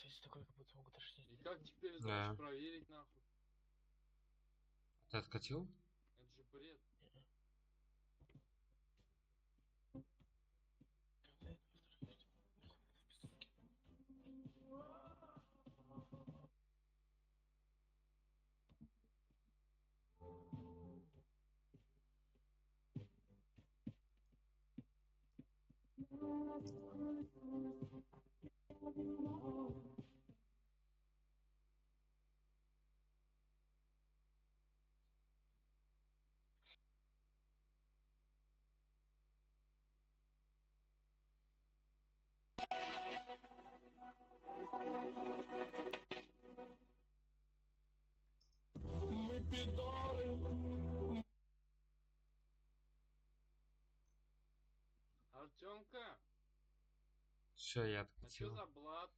Кстати, такой как будто могу тошнить. И как теперь, Да. знаешь, проверить нахуй? Ты откатил? Это же бред. Мы пидоры. Артемка, Все, я а чё откатил. за блат?